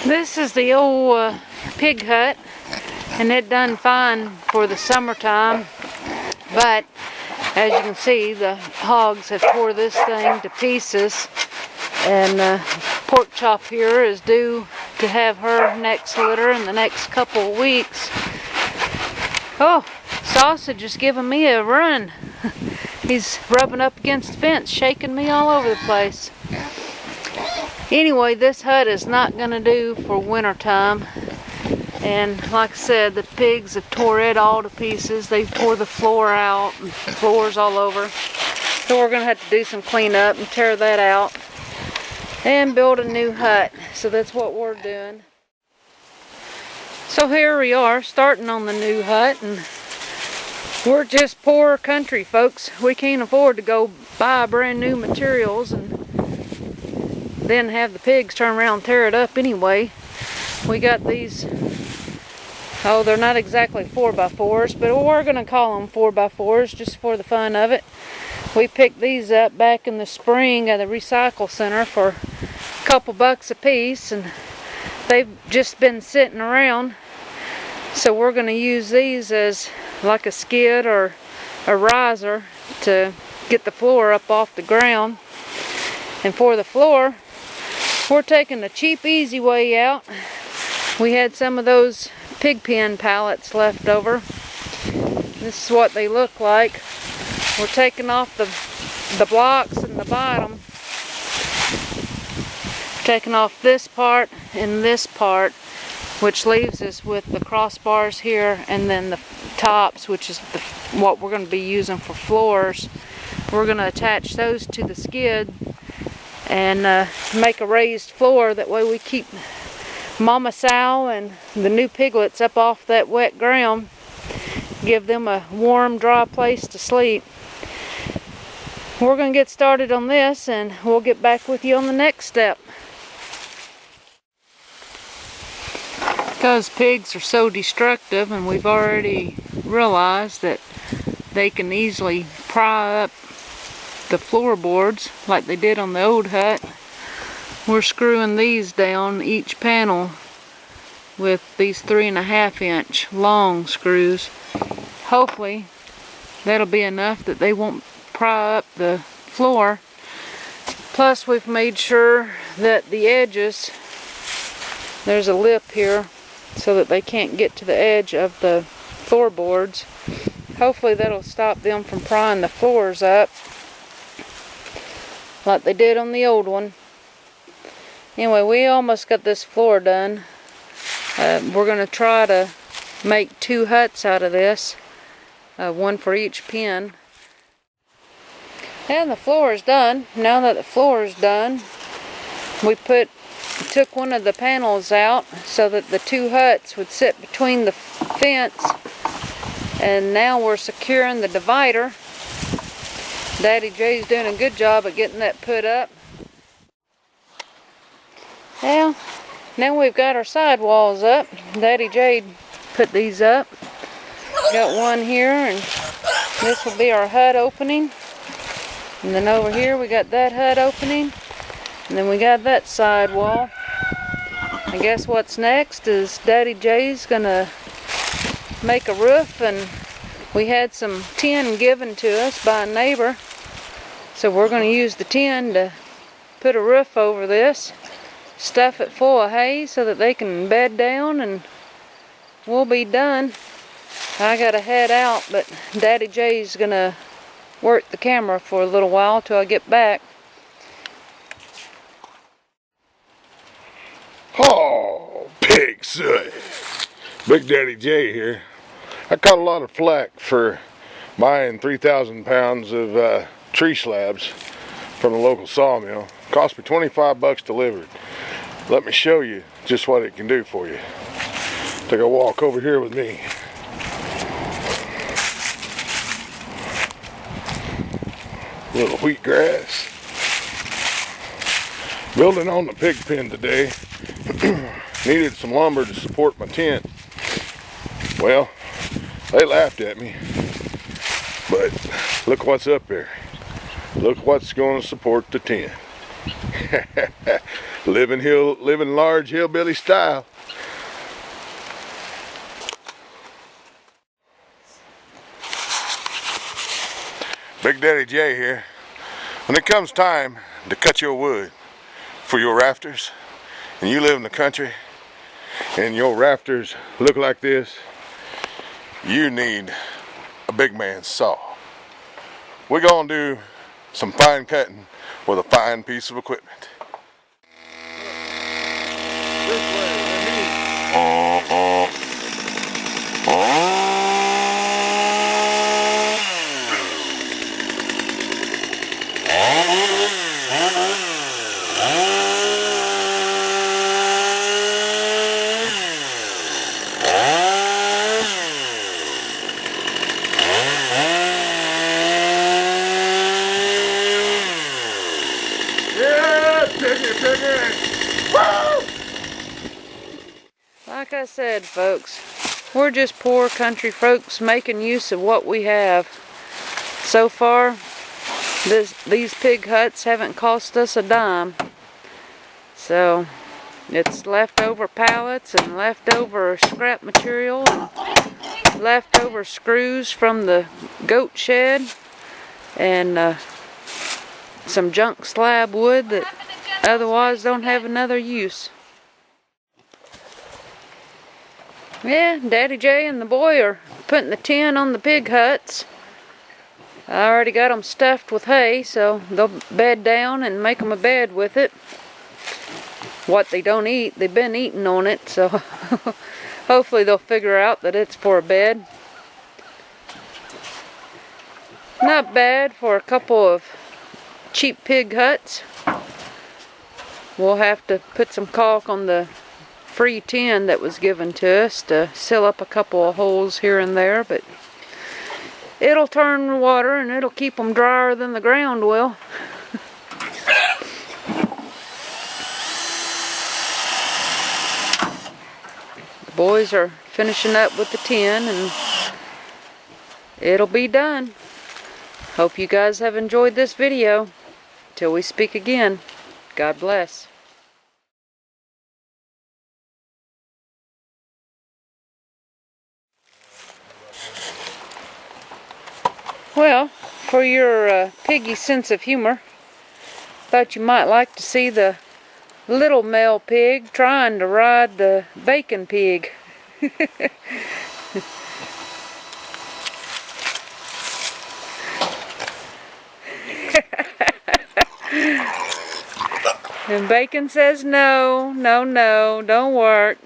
This is the old pig hut, and it done fine for the summertime, but as you can see, the hogs have tore this thing to pieces, and Porkchop here is due to have her next litter in the next couple of weeks. Oh, Sausage is giving me a run. He's rubbing up against the fence, shaking me all over the place. Anyway, this hut is not going to do for winter time. And like I said, the pigs have tore it all to pieces. They've tore the floor out, and the floor's all over. So we're going to have to do some cleanup and tear that out and build a new hut. So that's what we're doing. So here we are, starting on the new hut, and we're just poor country folks. We can't afford to go buy brand new materials and then have the pigs turn around and tear it up anyway. We got these, oh, they're not exactly 4x4s, but we're going to call them 4x4s just for the fun of it. We picked these up back in the spring at the recycle center for a couple bucks a piece, and they've just been sitting around. So we're going to use these as like a skid or a riser to get the floor up off the ground. And for the floor, we're taking the cheap, easy way out. We had some of those pig pen pallets left over. This is what they look like. We're taking off the blocks in the bottom. Taking off this part and this part, which leaves us with the crossbars here, and then the tops, which is what we're going to be using for floors. We're going to attach those to the skid and make a raised floor. That way we keep Mama Sow and the new piglets up off that wet ground. Give them a warm, dry place to sleep. We're going to get started on this, and we'll get back with you on the next step. Because pigs are so destructive, and we've already realized that they can easily pry up the floorboards like they did on the old hut, we're screwing these down each panel with these 3.5-inch long screws. Hopefully that'll be enough that they won't pry up the floor. Plus we've made sure that the edges, there's a lip here so that they can't get to the edge of the floorboards. Hopefully that'll stop them from prying the floors up like they did on the old one. Anyway, we almost got this floor done. We're going to try to make 2 huts out of this, one for each pen. And the floor is done. Now that the floor is done, we took one of the panels out so that the 2 huts would sit between the fence, and now we're securing the divider. Daddy Jay's doing a good job of getting that put up. Well, now we've got our side walls up. Daddy Jay put these up. Got one here, and this will be our hut opening. And then over here we got that hut opening. And then we got that side wall. I guess what's next is Daddy Jay's gonna make a roof, and we had some tin given to us by a neighbor. So we're gonna use the tin to put a roof over this, stuff it full of hay so that they can bed down, and we'll be done. I gotta head out, but Daddy Jay's gonna work the camera for a little while till I get back. Oh, pig soot. Big Daddy Jay here. I caught a lot of flack for buying 3,000 pounds of tree slabs from the local sawmill. Cost me 25 bucks delivered. Let me show you just what it can do for you. Take a walk over here with me. Little wheatgrass. Building on the pig pen today. Needed some lumber to support my tent. Well, they laughed at me, but look what's up there. Look what's going to support the tent. living large hillbilly style. Big Daddy J here. When it comes time to cut your wood for your rafters, and you live in the country, and your rafters look like this, you need a big man's saw. We're gonna do some fine cutting with a fine piece of equipment. Like I said, folks, we're just poor country folks making use of what we have. So far, these pig huts haven't cost us a dime. So, it's leftover pallets and leftover scrap material and leftover screws from the goat shed and some junk slab wood that otherwise don't have another use. Yeah, Daddy J and the boy are putting the tin on the pig huts. I already got them stuffed with hay, so they'll bed down and make them a bed with it. What they don't eat, they've been eating on it, so hopefully they'll figure out that it's for a bed. Not bad for a couple of cheap pig huts. We'll have to put some caulk on the free tin that was given to us to seal up a couple of holes here and there, but it'll turn water and it'll keep them drier than the ground will. The boys are finishing up with the tin and it'll be done. Hope you guys have enjoyed this video. Till we speak again, God bless. Well, for your piggy sense of humor, thought you might like to see the little male pig trying to ride the bacon pig. And Bacon says no, no, no, don't work.